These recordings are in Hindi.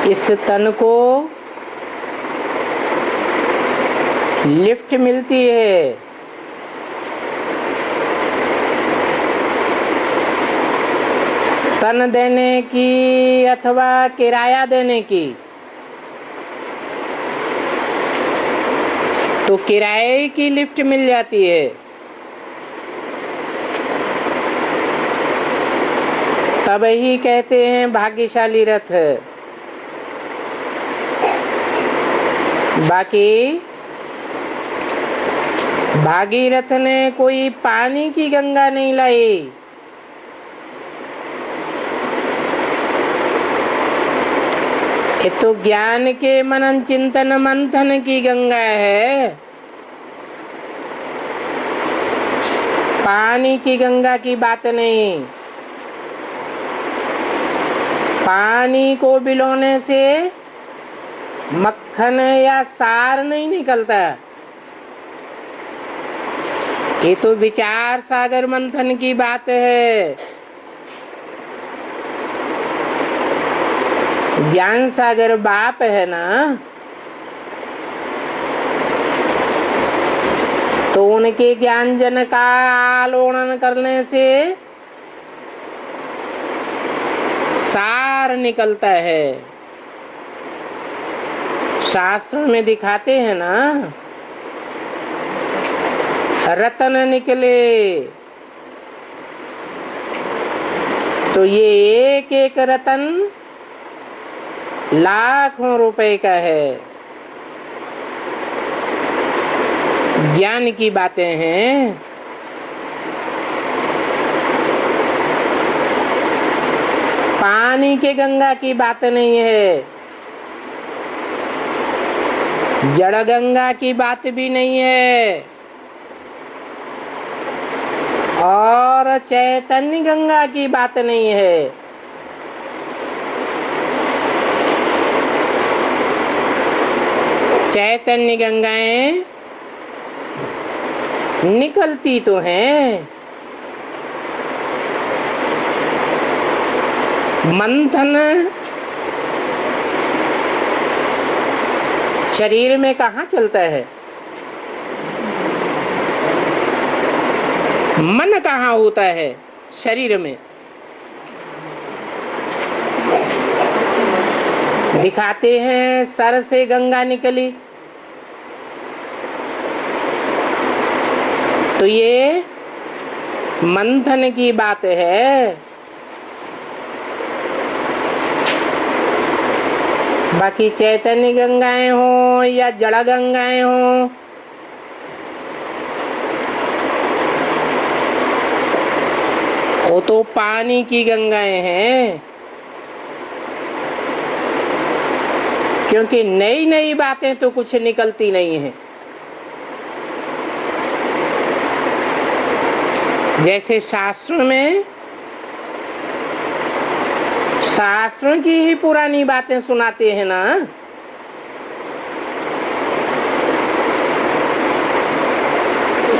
इस तन को लिफ्ट मिलती है, तन देने की अथवा किराया देने की। तो किराए की लिफ्ट मिल जाती है, तब ही कहते हैं भाग्यशाली रथ। बाकी भागीरथ ने कोई पानी की गंगा नहीं लाई, ये तो ज्ञान के मनन चिंतन मंथन की गंगा है, पानी की गंगा की बात नहीं। पानी को बिलोने से मक्खन या सार नहीं निकलता, ये तो विचार सागर मंथन की बात है। ज्ञान सागर बाप है ना, तो उनके ज्ञान जन का आलोड़न करने से सार निकलता है। शास्त्र में दिखाते हैं ना, रतन निकले, तो ये एक एक रतन लाखों रुपए का है। ज्ञान की बातें हैं। पानी के गंगा की बात नहीं है, जड़ गंगा की बात भी नहीं है, और चैतन्य गंगा की बात नहीं है। चैतन्य गंगाएं निकलती तो हैं, मंथन शरीर में कहाँ चलता है, मन कहाँ होता है शरीर में। दिखाते हैं सर से गंगा निकली, तो ये मंथन की बात है। बाकी चैतन्य गंगाएं हो या जड़ गंगाएं हो, वो तो पानी की गंगाएं हैं। क्योंकि नई नई बातें तो कुछ निकलती नहीं है। जैसे शास्त्रों में शास्त्रों की ही पुरानी बातें सुनाते हैं ना,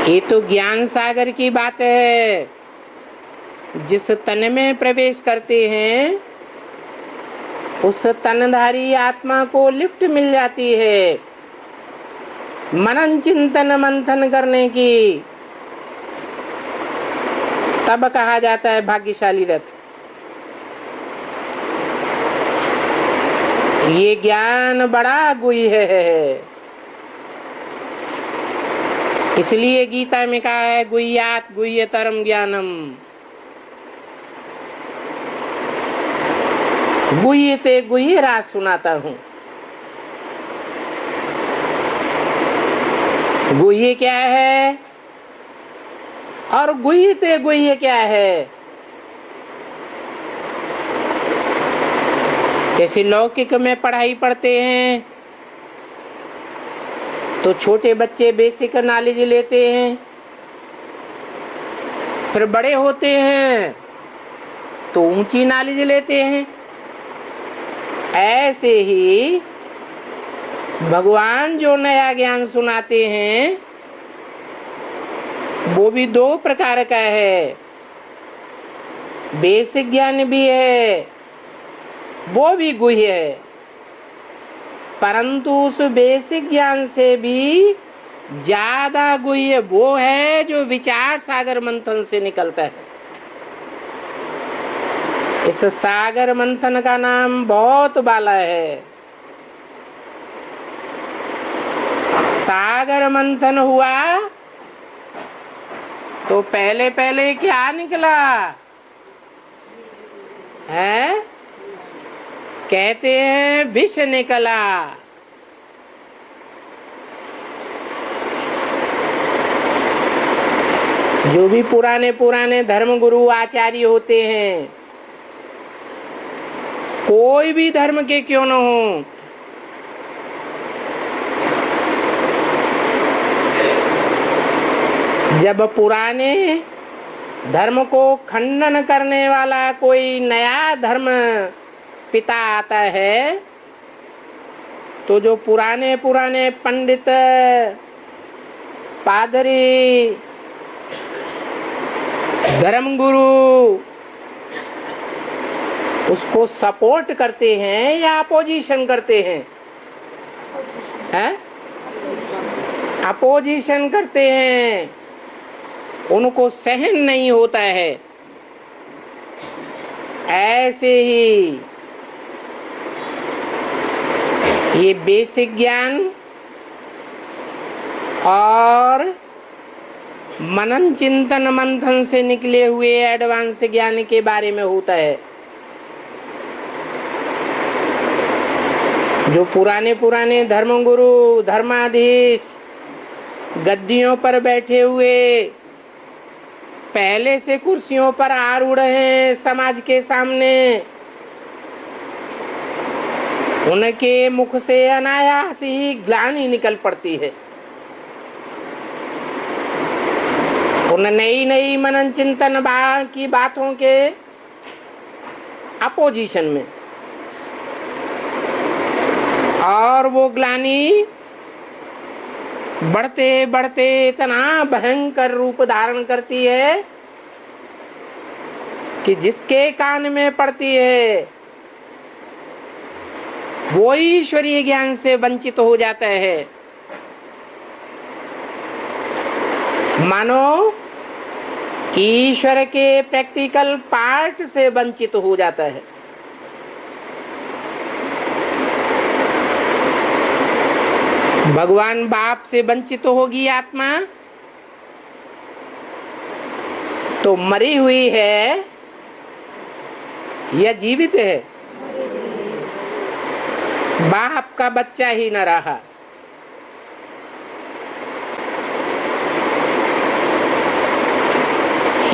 ये तो ज्ञान सागर की बात है। जिस तन में प्रवेश करते हैं उस तनधारी आत्मा को लिफ्ट मिल जाती है मनन चिंतन मंथन करने की, तब कहा जाता है भाग्यशाली रथ। ये ज्ञान बड़ा गुह्य है, इसलिए गीता में कहा है गुह्यात गुह्यतरम ज्ञानम। गुह्य ते गुह्य राज सुनाता हूँ। गुह्य क्या है और गुह्य ते गुह्य क्या है। जैसे लौकिक में पढ़ाई पढ़ते हैं तो छोटे बच्चे बेसिक नॉलेज लेते हैं, फिर बड़े होते हैं तो ऊंची नॉलेज लेते हैं। ऐसे ही भगवान जो नया ज्ञान सुनाते हैं वो भी दो प्रकार का है। बेसिक ज्ञान भी है, वो भी गुह्य है। परंतु उस बेसिक ज्ञान से भी ज्यादा गुह्य वो है जो विचार सागर मंथन से निकलता है। इस सागर मंथन का नाम बहुत बाला है। सागर मंथन हुआ तो पहले पहले क्या निकला है? कहते हैं विष निकला। जो भी पुराने पुराने धर्म गुरु आचार्य होते हैं, कोई भी धर्म के क्यों न हो, जब पुराने धर्म को खंडन करने वाला कोई नया धर्म पिता आता है, तो जो पुराने पुराने पंडित पादरी धर्मगुरु उसको सपोर्ट करते हैं या अपोजिशन करते हैं? अपोजिशन करते हैं। उनको सहन नहीं होता है। ऐसे ही ये बेसिक ज्ञान और मनन चिंतन मंथन से निकले हुए एडवांस ज्ञान के बारे में होता है। जो पुराने पुराने धर्मगुरु धर्माधीश गद्दियों पर बैठे हुए पहले से कुर्सियों पर आरूढ़ हैं समाज के सामने, उनके मुख से अनायास ही ग्लानि निकल पड़ती है। उन नई नई मनन चिंतन की बातों के अपोजिशन में, और वो ग्लानि बढ़ते बढ़ते इतना भयंकर रूप धारण करती है कि जिसके कान में पड़ती है वो ईश्वरीय ज्ञान से वंचित हो जाता है। मानो ईश्वर के प्रैक्टिकल पार्ट से वंचित हो जाता है। भगवान बाप से वंचित होगी आत्मा तो मरी हुई है या जीवित है? बाप का बच्चा ही न रहा।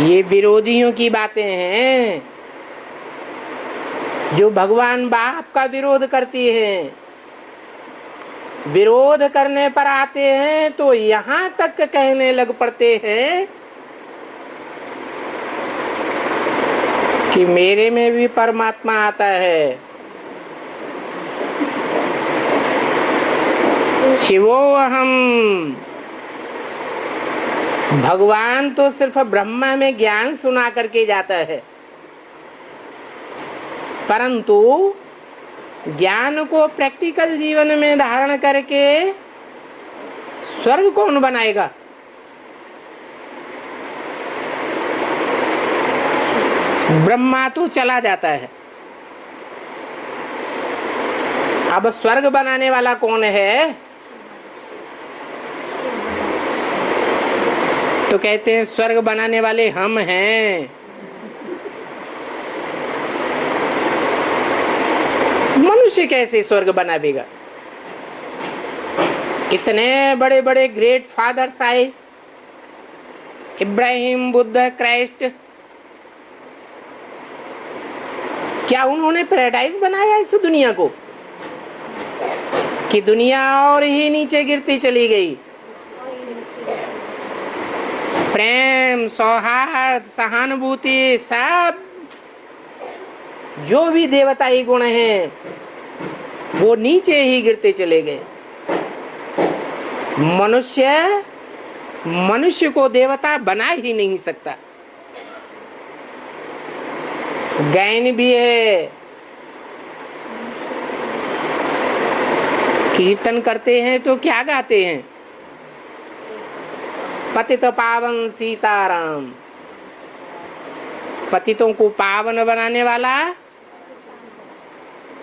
ये विरोधियों की बातें हैं जो भगवान बाप का विरोध करती हैं। विरोध करने पर आते हैं तो यहाँ तक कहने लग पड़ते हैं कि मेरे में भी परमात्मा आता है। शिवो अहम। भगवान तो सिर्फ ब्रह्मा में ज्ञान सुना करके जाता है, परंतु ज्ञान को प्रैक्टिकल जीवन में धारण करके स्वर्ग कौन बनाएगा? ब्रह्मा तो चला जाता है। अब स्वर्ग बनाने वाला कौन है? तो कहते हैं स्वर्ग बनाने वाले हम हैं। मनुष्य कैसे स्वर्ग बनावेगा? इतने बड़े बड़े ग्रेट फादर्स आए, इब्राहिम, बुद्ध, क्राइस्ट, क्या उन्होंने पैराडाइज बनाया इस दुनिया को कि दुनिया और ही नीचे गिरती चली गई? प्रेम, सौहार्द, सहानुभूति, सब जो भी देवताई गुण हैं वो नीचे ही गिरते चले गए। मनुष्य को देवता बना ही नहीं सकता। ज्ञान भी है, कीर्तन करते हैं तो क्या गाते हैं? पतित पावन सीताराम। पतितों को पावन बनाने वाला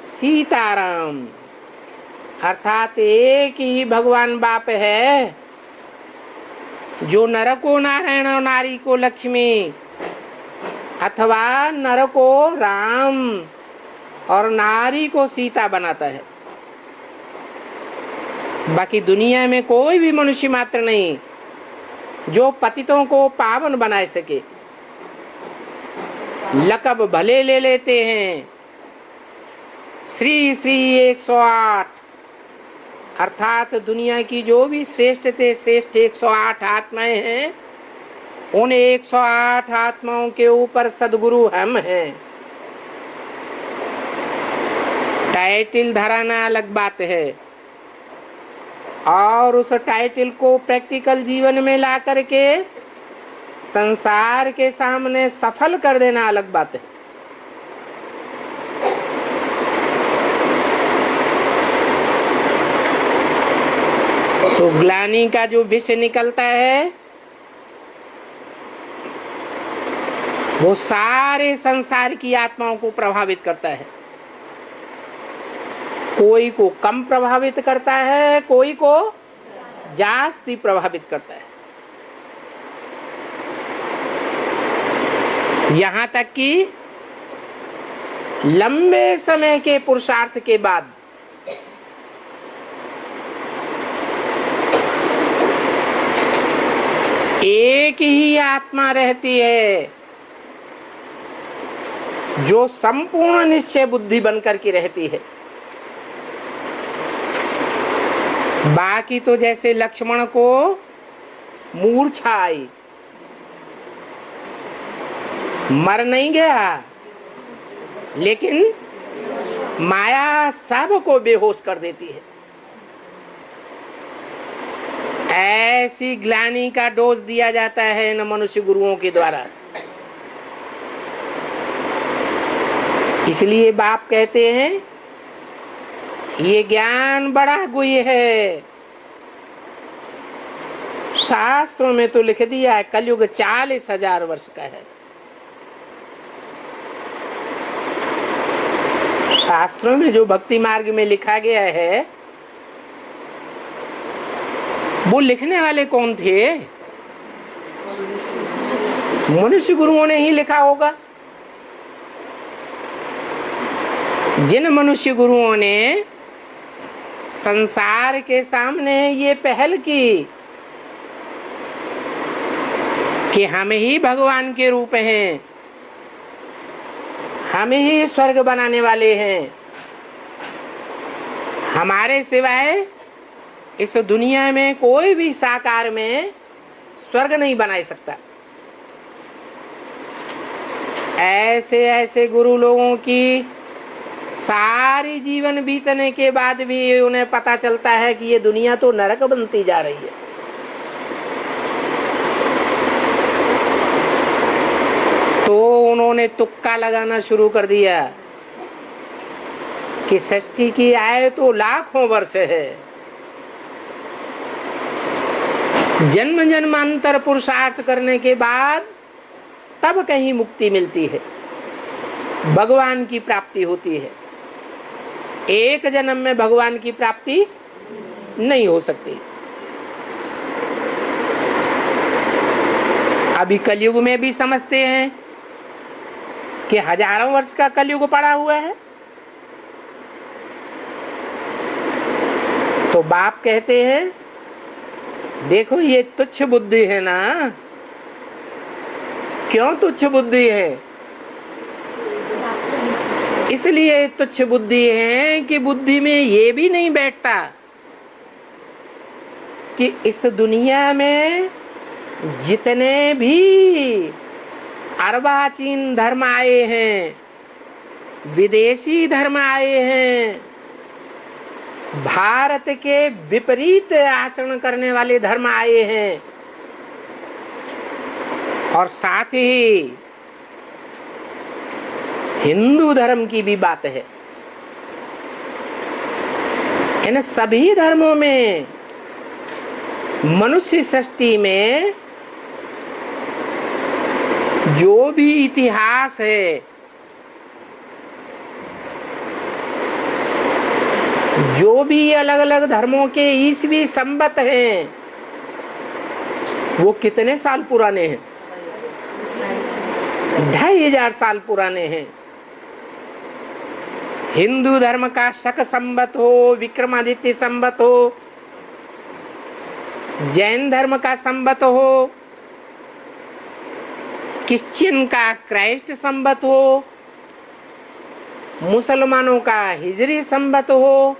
सीताराम, अर्थात एक ही भगवान बाप है जो नर को नारायण और नारी को लक्ष्मी, अथवा नर को राम और नारी को सीता बनाता है। बाकी दुनिया में कोई भी मनुष्य मात्र नहीं जो पतितों को पावन बना सके। लकब भले ले लेते हैं, श्री श्री 108, अर्थात दुनिया की जो भी श्रेष्ठ 108 आत्माएं हैं, उन 108 आत्माओं के ऊपर सदगुरु हम हैं। टाइटल धराना अलग बात है और उस टाइटल को प्रैक्टिकल जीवन में ला करके संसार के सामने सफल कर देना अलग बात है। तो ग्लानि का जो विष निकलता है वो सारे संसार की आत्माओं को प्रभावित करता है। कोई को कम प्रभावित करता है, कोई को जास्ती प्रभावित करता है। यहाँ तक कि लंबे समय के पुरुषार्थ के बाद एक ही आत्मा रहती है जो संपूर्ण निश्चय बुद्धि बनकर के रहती है। बाकी तो जैसे लक्ष्मण को मूर्छा आई, मर नहीं गया, लेकिन माया सबको बेहोश कर देती है। ऐसी ग्लानि का डोज दिया जाता है इन मनुष्य गुरुओं के द्वारा। इसलिए बाप कहते हैं ये ज्ञान बड़ा गुह्य है। शास्त्रों में तो लिख दिया है कलयुग 40,000 वर्ष का है। शास्त्रों में जो भक्ति मार्ग में लिखा गया है वो लिखने वाले कौन थे? मनुष्य गुरुओं ने ही लिखा होगा। जिन मनुष्य गुरुओं ने संसार के सामने ये पहल की कि हम ही भगवान के रूप हैं, हम ही स्वर्ग बनाने वाले हैं, हमारे सिवाय इस दुनिया में कोई भी साकार में स्वर्ग नहीं बना सकता। ऐसे ऐसे गुरु लोगों की सारी जीवन बीतने के बाद भी उन्हें पता चलता है कि ये दुनिया तो नरक बनती जा रही है। तो उन्होंने तुक्का लगाना शुरू कर दिया कि सृष्टि की आयु तो लाखों वर्ष है, जन्म जन्मांतर पुरुषार्थ करने के बाद तब कहीं मुक्ति मिलती है, भगवान की प्राप्ति होती है। एक जन्म में भगवान की प्राप्ति नहीं हो सकती। अभी कलयुग में भी समझते हैं कि हजारों वर्ष का कलयुग पड़ा हुआ है। तो बाप कहते हैं देखो ये तुच्छ बुद्धि है ना। क्यों तुच्छ बुद्धि है? इसलिए तुच्छ बुद्धि है कि बुद्धि में ये भी नहीं बैठता कि इस दुनिया में जितने भी अर्वाचीन धर्म आए हैं, विदेशी धर्म आए हैं, भारत के विपरीत आचरण करने वाले धर्म आए हैं, और साथ ही हिंदू धर्म की भी बात है। इन सभी धर्मों में, मनुष्य सृष्टि में जो भी इतिहास है, जो भी अलग अलग धर्मों के ईस्वी संवत हैं, वो कितने साल पुराने हैं? 2500 साल पुराने हैं। हिंदू धर्म का शक संवत हो, विक्रमादित्य संवत हो, जैन धर्म का संवत हो, क्रिश्चियन का क्राइस्ट संवत हो, मुसलमानों का हिजरी संवत हो,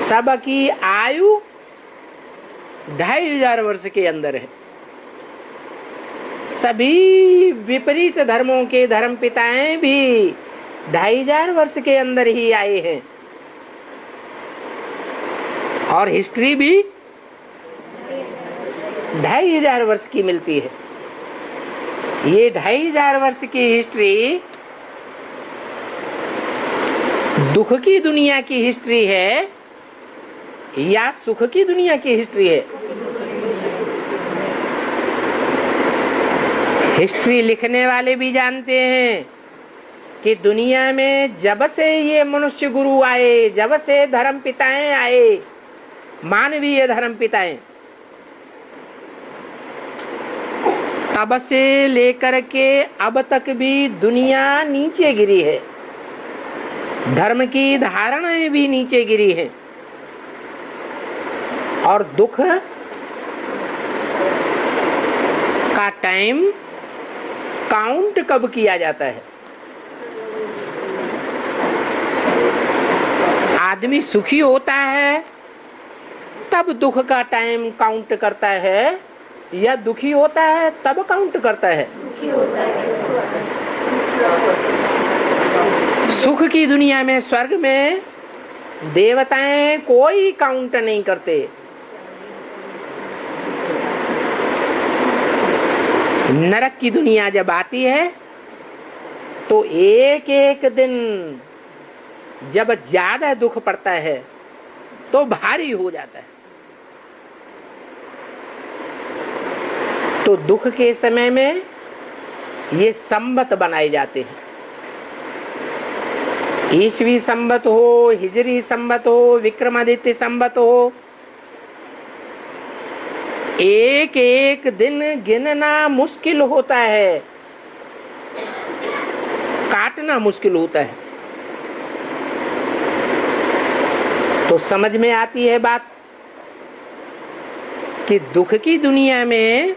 सबकी आयु 2500 वर्ष के अंदर है। सभी विपरीत धर्मों के धर्म पिताएं भी 2500 वर्ष के अंदर ही आए हैं, और हिस्ट्री भी 2500 वर्ष की मिलती है। ये 2500 वर्ष की हिस्ट्री दुख की दुनिया की हिस्ट्री है या सुख की दुनिया की हिस्ट्री है? हिस्ट्री लिखने वाले भी जानते हैं कि दुनिया में जब से ये मनुष्य गुरु आए, जब से धर्म पिताएं आए, मानवीय धर्म पिताएं, तब से लेकर के अब तक भी दुनिया नीचे गिरी है, धर्म की धारणाएं भी नीचे गिरी है, और दुख का टाइम काउंट कब किया जाता है? आदमी सुखी होता है तब दुख का टाइम काउंट करता है, या दुखी होता है तब काउंट करता है? सुख की दुनिया में, स्वर्ग में देवताएं कोई काउंट नहीं करते। नरक की दुनिया जब आती है तो एक एक दिन जब ज्यादा दुख पड़ता है तो भारी हो जाता है। तो दुख के समय में ये संवत बनाए जाते हैं, ईस्वी संवत हो, हिजरी संवत हो, विक्रमादित्य संवत हो, एक एक दिन गिनना मुश्किल होता है, काटना मुश्किल होता है। तो समझ में आती है बात कि दुख की दुनिया में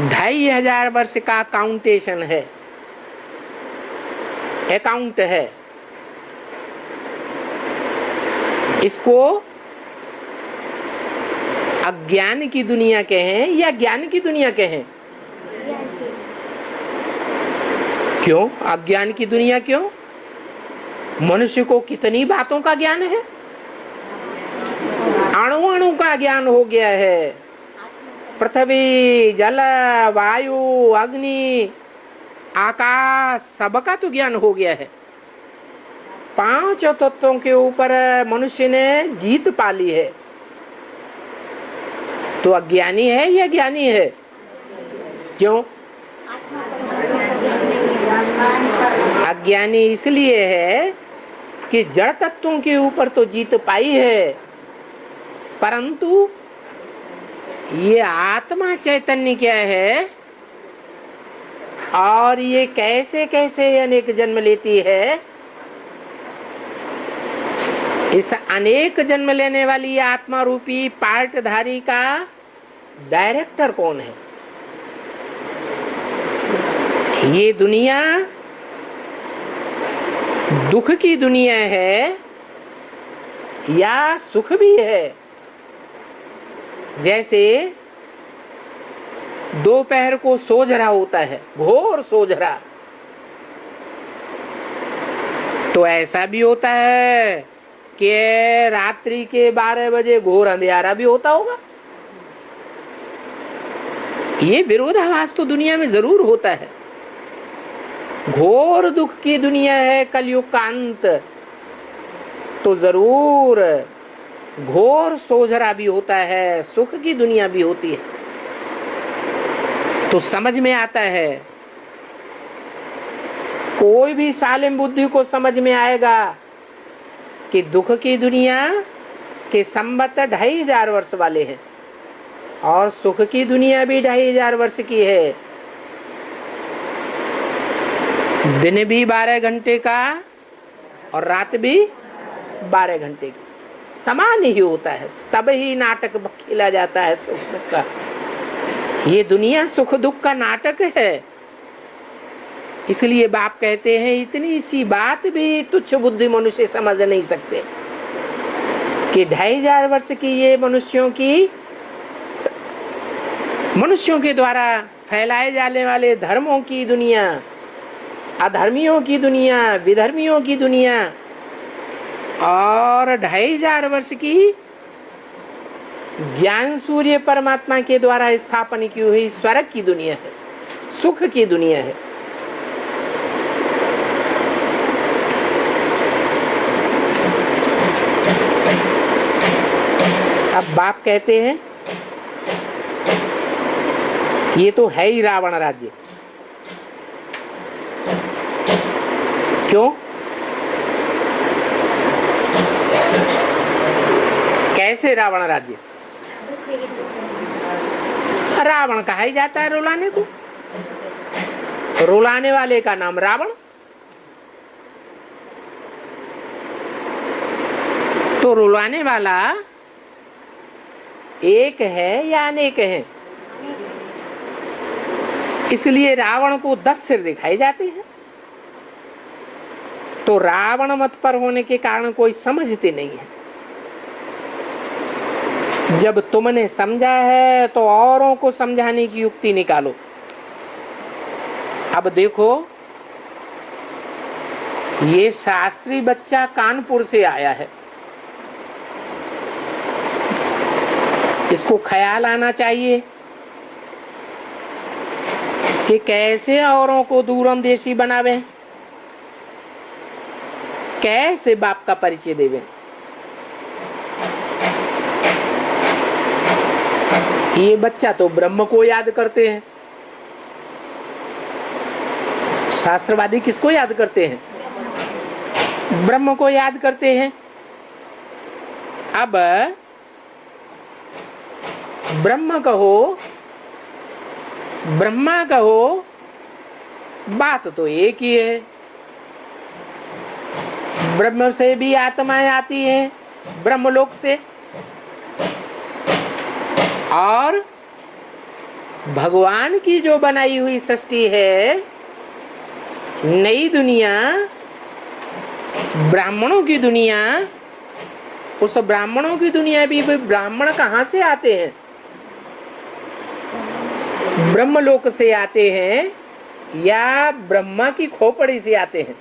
2500 वर्ष का काउंटेशन है, अकाउंट है। इसको अज्ञान की दुनिया कहें या ज्ञान की दुनिया कहें? क्यों अज्ञान की दुनिया? क्यों? मनुष्य को कितनी बातों का ज्ञान है, अणु अणु का ज्ञान हो गया है। पृथ्वी, जल, वायु, अग्नि, आकाश, सबका तो ज्ञान हो गया है। 5 तत्वों के ऊपर मनुष्य ने जीत पा ली है। तो अज्ञानी है या ज्ञानी है? क्यों अज्ञानी? इसलिए है कि जड़ तत्वों के ऊपर तो जीत पाई है, परंतु ये आत्मा चैतन्य क्या है और ये कैसे कैसे अनेक जन्म लेती है, इस अनेक जन्म लेने वाली आत्मा रूपी पार्टधारी का डायरेक्टर कौन है? ये दुनिया दुख की दुनिया है या सुख भी है? जैसे दोपहर को सोझरा होता है, घोर सोझरा, तो ऐसा भी होता है कि रात्रि के 12 बजे घोर अंधेरा भी होता होगा। ये विरोधाभास तो दुनिया में जरूर होता है। घोर दुख की दुनिया है कलयुग का अंत, तो जरूर घोर सोझरा भी होता है, सुख की दुनिया भी होती है। तो समझ में आता है, कोई भी सालिम बुद्धि को समझ में आएगा कि दुख की दुनिया के संबत 2500 वर्ष वाले हैं और सुख की दुनिया भी 2500 वर्ष की है। दिन भी 12 घंटे का और रात भी 12 घंटे की, समान ही होता है। तब ही नाटक खेला जाता है सुख दुख का। ये दुनिया सुख दुख का नाटक है। इसलिए बाप कहते हैं इतनी सी बात भी तुच्छ बुद्धि मनुष्य समझ नहीं सकते कि 2500 वर्ष की ये मनुष्यों के द्वारा फैलाए जाने वाले धर्मों की दुनिया, अधर्मियों की दुनिया, विधर्मियों की दुनिया, और 2500 वर्ष की ज्ञान सूर्य परमात्मा के द्वारा स्थापन की हुई स्वर्ग की दुनिया है, सुख की दुनिया है। अब बाप कहते हैं ये तो है ही रावण राज्य। क्यों? कैसे रावण राज्य? रावण कहा ही जाता है रुलाने को, रुलाने वाले का नाम रावण। तो रुलाने वाला एक है या अनेक है? इसलिए रावण को 10 सिर दिखाई जाते हैं। तो रावण मत पर होने के कारण कोई समझते नहीं है। जब तुमने समझा है तो औरों को समझाने की युक्ति निकालो। अब देखो, ये शास्त्री बच्चा कानपुर से आया है, इसको ख्याल आना चाहिए कि कैसे औरों को दूरंदेशी बनावे, कैसे बाप का परिचय देवे। ये बच्चा तो ब्रह्म को याद करते हैं। शास्त्रवादी किसको याद करते हैं? ब्रह्म को याद करते हैं। अब ब्रह्म कहो, ब्रह्मा कहो, बात तो एक ही है। ब्रह्म से भी आत्माएं आती हैं, ब्रह्मलोक से, और भगवान की जो बनाई हुई सृष्टि है, नई दुनिया, ब्राह्मणों की दुनिया, उस ब्राह्मणों की दुनिया भी ब्राह्मण कहाँ से आते हैं? ब्रह्मलोक से आते हैं या ब्रह्मा की खोपड़ी से आते हैं?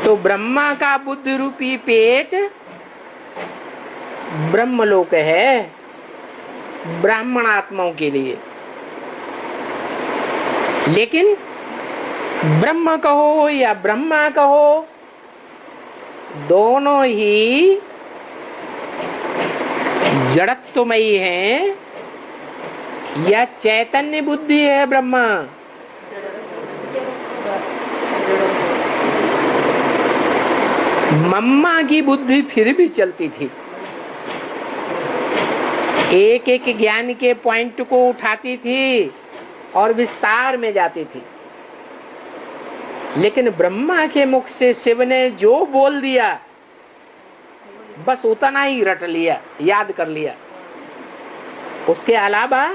तो ब्रह्मा का बुद्धि रूपी पेट ब्रह्मलोक है ब्राह्मण आत्माओं के लिए। लेकिन ब्रह्म कहो या ब्रह्मा कहो, दोनों ही जड़त्वमयी हैं या चैतन्य बुद्धि है ब्रह्मा? मम्मा की बुद्धि फिर भी चलती थी, एक एक ज्ञान के पॉइंट को उठाती थी और विस्तार में जाती थी। लेकिन ब्रह्मा के मुख से शिव ने जो बोल दिया, बस उतना ही रट लिया, याद कर लिया। उसके अलावा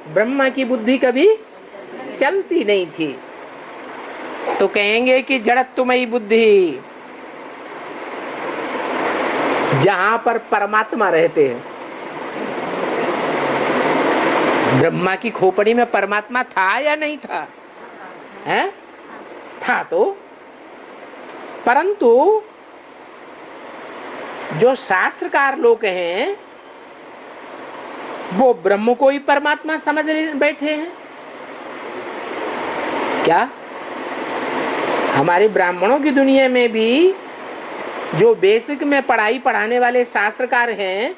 ब्रह्मा की बुद्धि कभी चलती नहीं थी। तो कहेंगे कि जड़त्वमयी बुद्धि, जहां पर परमात्मा रहते हैं। ब्रह्मा की खोपड़ी में परमात्मा था या नहीं था? है? था तो, परंतु जो शास्त्रकार लोग हैं वो ब्रह्म को ही परमात्मा समझ बैठे हैं। क्या हमारे ब्राह्मणों की दुनिया में भी जो बेसिक में पढ़ाई पढ़ाने वाले शास्त्रकार हैं,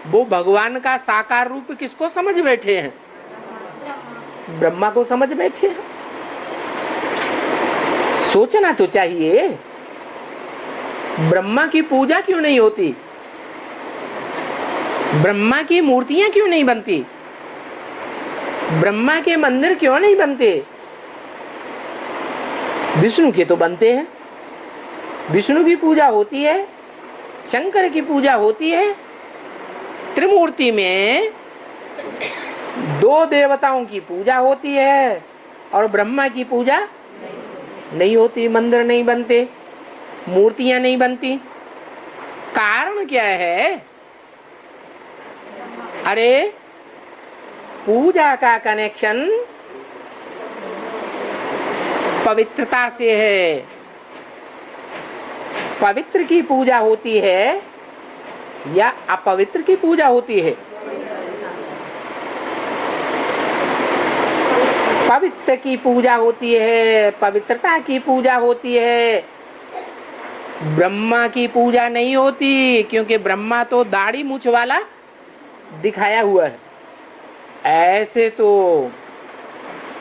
वो भगवान का साकार रूप किसको समझ बैठे हैं? ब्रह्मा को समझ बैठे हैं। सोचना तो चाहिए, ब्रह्मा की पूजा क्यों नहीं होती? ब्रह्मा की मूर्तियां क्यों नहीं बनती? ब्रह्मा के मंदिर क्यों नहीं बनते? विष्णु के तो बनते हैं, विष्णु की पूजा होती है, शंकर की पूजा होती है। त्रिमूर्ति में 2 देवताओं की पूजा होती है और ब्रह्मा की पूजा नहीं होती, मंदिर नहीं बनते, मूर्तियां नहीं बनती। कारण क्या है? अरे पूजा का कनेक्शन पवित्रता से है। पवित्र की पूजा होती है या अपवित्र की पूजा होती है? पवित्र की पूजा होती है, पवित्रता की पूजा होती है। ब्रह्मा की पूजा नहीं होती, क्योंकि ब्रह्मा तो दाढ़ी मूछ वाला दिखाया हुआ है। ऐसे तो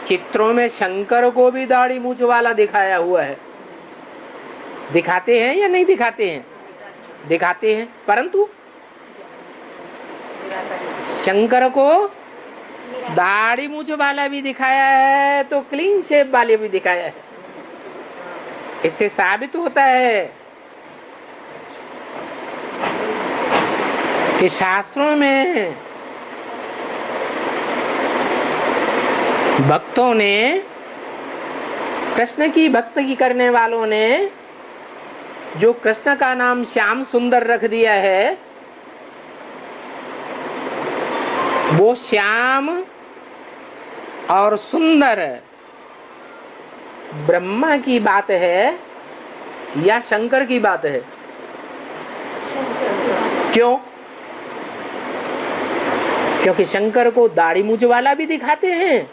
चित्रों में शंकर को भी दाढ़ी मूछ वाला दिखाया हुआ है। दिखाते हैं या नहीं दिखाते हैं? दिखाते हैं, परंतु शंकर को दाढ़ी मूछ वाला भी दिखाया है तो क्लीन शेप वाले भी दिखाया है। इससे साबित होता है कि शास्त्रों में भक्तों ने, कृष्ण की भक्ति करने वालों ने जो कृष्ण का नाम श्याम सुंदर रख दिया है, वो श्याम और सुंदर ब्रह्मा की बात है या शंकर की बात है? क्यों? क्योंकि शंकर को दाढ़ी मूछ वाला भी दिखाते हैं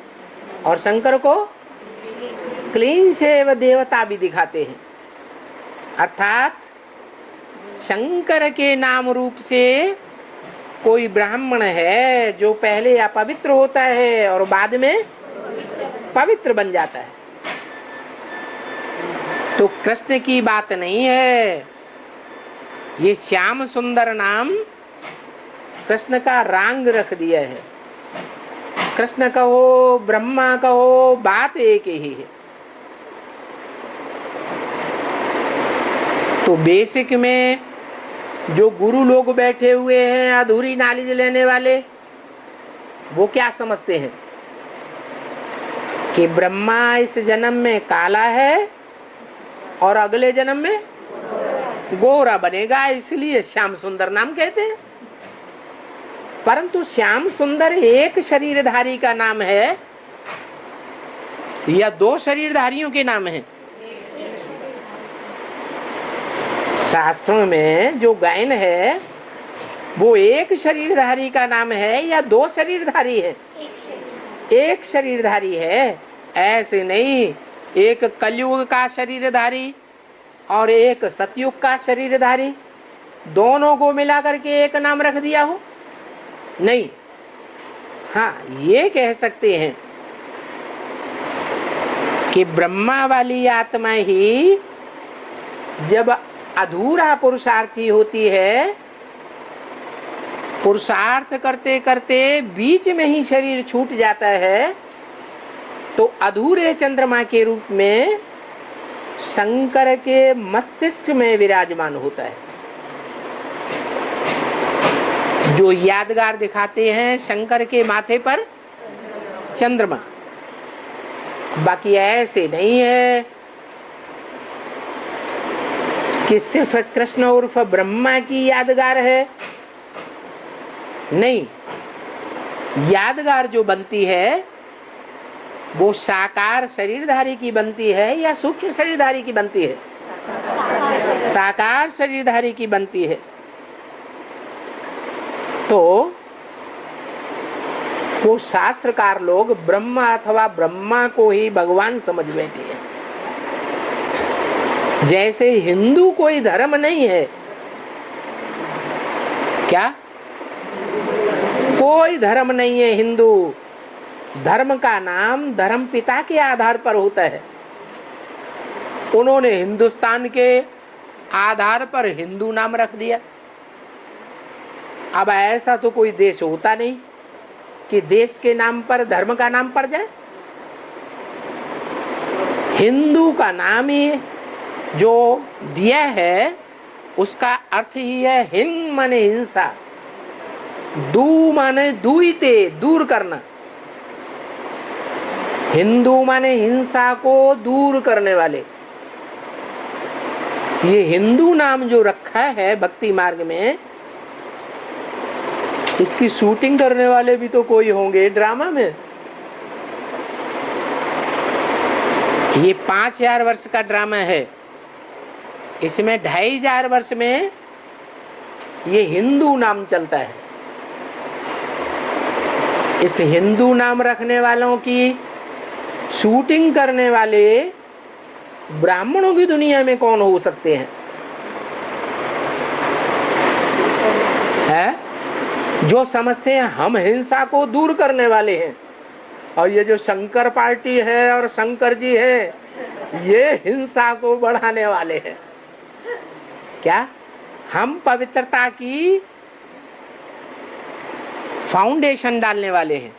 और शंकर को क्लीन शेव देवता भी दिखाते हैं। अर्थात शंकर के नाम रूप से कोई ब्राह्मण है जो पहले अपवित्र होता है और बाद में पवित्र बन जाता है। तो कृष्ण की बात नहीं है। ये श्याम सुंदर नाम कृष्ण का रांग रख दिया है। कृष्ण कहो, ब्रह्मा कहो, बात एक ही है। तो बेसिक में जो गुरु लोग बैठे हुए हैं अधूरी नॉलेज लेने वाले, वो क्या समझते हैं कि ब्रह्मा इस जन्म में काला है और अगले जन्म में गोरा बनेगा, इसलिए श्याम सुंदर नाम कहते हैं। परंतु श्याम सुंदर एक शरीरधारी का नाम है या 2 शरीरधारियों के नाम है? शास्त्रों में जो गायन है वो एक शरीरधारी का नाम है या 2 शरीरधारी है? एक शरीरधारी है। ऐसे नहीं एक कलयुग का शरीरधारी और एक सतयुग का शरीरधारी, दोनों को मिला करके एक नाम रख दिया हो? नहीं। हाँ, ये कह सकते हैं कि ब्रह्मा वाली आत्मा ही जब अधूरा पुरुषार्थी होती है, पुरुषार्थ करते करते बीच में ही शरीर छूट जाता है, तो अधूरे चंद्रमा के रूप में शंकर के मस्तिष्क में विराजमान होता है। जो यादगार दिखाते हैं शंकर के माथे पर चंद्रमा, बाकी ऐसे नहीं है कि सिर्फ कृष्ण उर्फ ब्रह्मा की यादगार है। नहीं, यादगार जो बनती है वो साकार शरीरधारी की बनती है या सूक्ष्म शरीरधारी की बनती है? साकार शरीरधारी की बनती है। तो वो शास्त्रकार लोग ब्रह्मा अथवा ब्रह्मा को ही भगवान समझ बैठे हैं। जैसे हिंदू कोई धर्म नहीं है, क्या कोई धर्म नहीं है हिंदू। धर्म का नाम धर्म पिता के आधार पर होता है। उन्होंने हिंदुस्तान के आधार पर हिंदू नाम रख दिया। अब ऐसा तो कोई देश होता नहीं कि देश के नाम पर धर्म का नाम पड़ जाए। हिंदू का नाम ही जो दिया है उसका अर्थ ही है हिंद माने हिंसा, दू माने दुईते दूर करना। हिंदू माने हिंसा को दूर करने वाले। ये हिंदू नाम जो रखा है भक्ति मार्ग में, इसकी शूटिंग करने वाले भी तो कोई होंगे ड्रामा में। ये 5000 वर्ष का ड्रामा है, इसमें 2500 वर्ष में ये हिंदू नाम चलता है। इस हिंदू नाम रखने वालों की शूटिंग करने वाले ब्राह्मणों की दुनिया में कौन हो सकते हैं? जो समझते हैं हम हिंसा को दूर करने वाले हैं, और ये जो शंकर पार्टी है और शंकर जी है ये हिंसा को बढ़ाने वाले हैं। क्या हम पवित्रता की फाउंडेशन डालने वाले हैं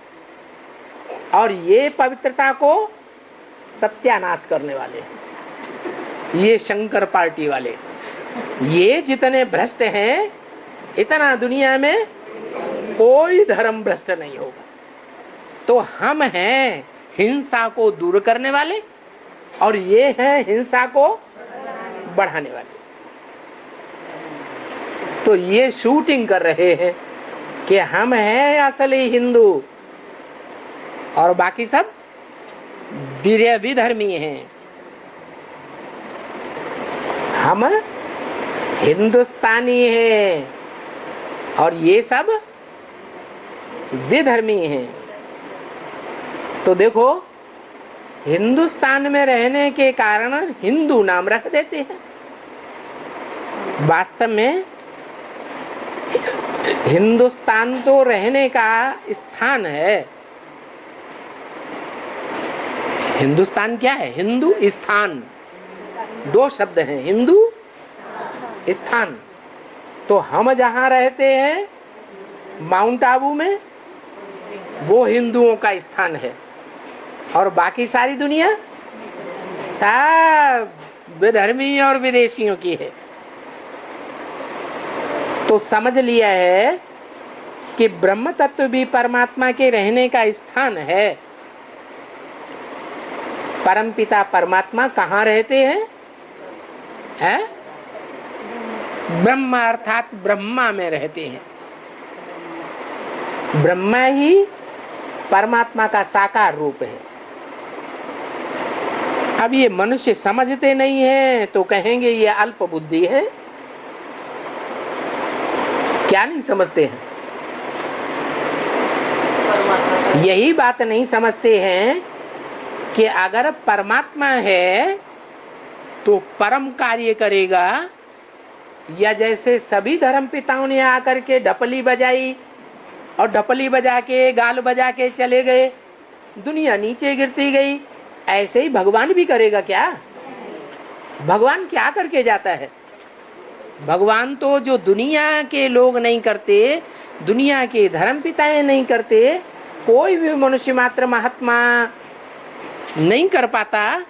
और ये पवित्रता को सत्यानाश करने वाले हैं। ये शंकर पार्टी वाले, ये जितने भ्रष्ट हैं इतना दुनिया में कोई धर्म भ्रष्ट नहीं होगा। तो हम हैं हिंसा को दूर करने वाले और ये हैं हिंसा को बढ़ाने वाले। तो ये शूटिंग कर रहे हैं कि हम हैं असली हिंदू और बाकी सब विधर्मी हैं। हम हिंदुस्तानी हैं और ये सब विधर्मी हैं। तो देखो हिंदुस्तान में रहने के कारण हिंदू नाम रख देते हैं। वास्तव में हिंदुस्तान तो रहने का स्थान है। हिंदुस्तान क्या है? हिंदू स्थान, दो शब्द हैं, हिंदू स्थान। तो हम जहां रहते हैं माउंट आबू में, वो हिंदुओं का स्थान है और बाकी सारी दुनिया सब विधर्मी और विदेशियों की है। तो समझ लिया है कि ब्रह्म तत्व भी परमात्मा के रहने का स्थान है। परमपिता परमात्मा कहाँ रहते हैं? ब्रह्मा अर्थात ब्रह्मा में रहते हैं। ब्रह्मा ही परमात्मा का साकार रूप है। अब ये मनुष्य समझते नहीं है तो कहेंगे ये अल्प बुद्धि है। क्या नहीं समझते हैं? यही बात नहीं समझते हैं कि अगर परमात्मा है तो परम कार्य करेगा, या जैसे सभी धर्म पिताओं ने आकर के ढपली बजाई और ढपली बजा के गाल बजा के चले गए, दुनिया नीचे गिरती गई, ऐसे ही भगवान भी करेगा क्या? भगवान क्या करके जाता है? भगवान तो जो दुनिया के लोग नहीं करते, दुनिया के धर्म पिताएं नहीं करते, कोई भी मनुष्य मात्र महात्मा नहीं कर पाता,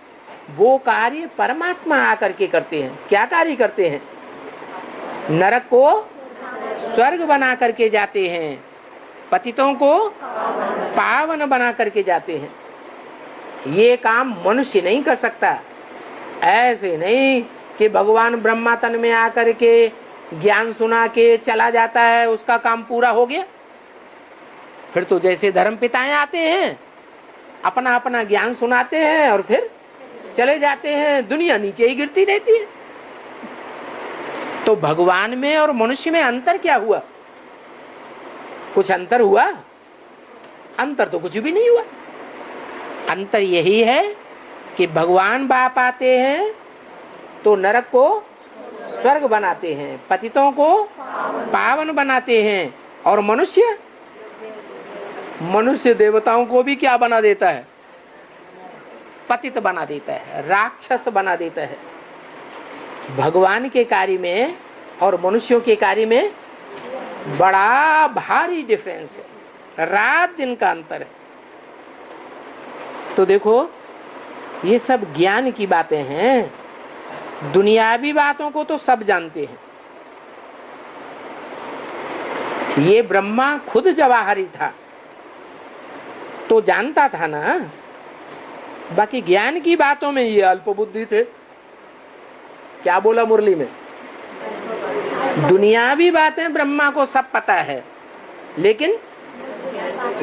वो कार्य परमात्मा आकर के करते हैं। क्या कार्य करते हैं? नरक को स्वर्ग बना करके जाते हैं, पतितों को पावन बना करके जाते हैं। ये काम मनुष्य नहीं कर सकता। ऐसे नहीं कि भगवान ब्रह्मा तन में आकर के ज्ञान सुना के चला जाता है, उसका काम पूरा हो गया। फिर तो जैसे धर्म पिताएं आते हैं, अपना अपना ज्ञान सुनाते हैं और फिर चले जाते हैं, दुनिया नीचे ही गिरती रहती है। तो भगवान में और मनुष्य में अंतर क्या हुआ? कुछ अंतर हुआ? अंतर तो कुछ भी नहीं हुआ। अंतर यही है कि भगवान बाप आते हैं तो नरक को स्वर्ग बनाते हैं, पतितों को पावन बनाते हैं, और मनुष्य देवताओं को भी क्या बना देता है? पतित बना देता है, राक्षस बना देता है। भगवान के कार्य में और मनुष्यों के कार्य में बड़ा भारी डिफरेंस है, रात दिन का अंतर है। तो देखो, ये सब ज्ञान की बातें हैं। दुनियावी बातों को तो सब जानते हैं। ये ब्रह्मा खुद जवाहरी था तो जानता था ना। बाकी ज्ञान की बातों में ये अल्प बुद्धि थे। क्या बोला मुरली में? दुनियावी बातें ब्रह्मा को सब पता है, लेकिन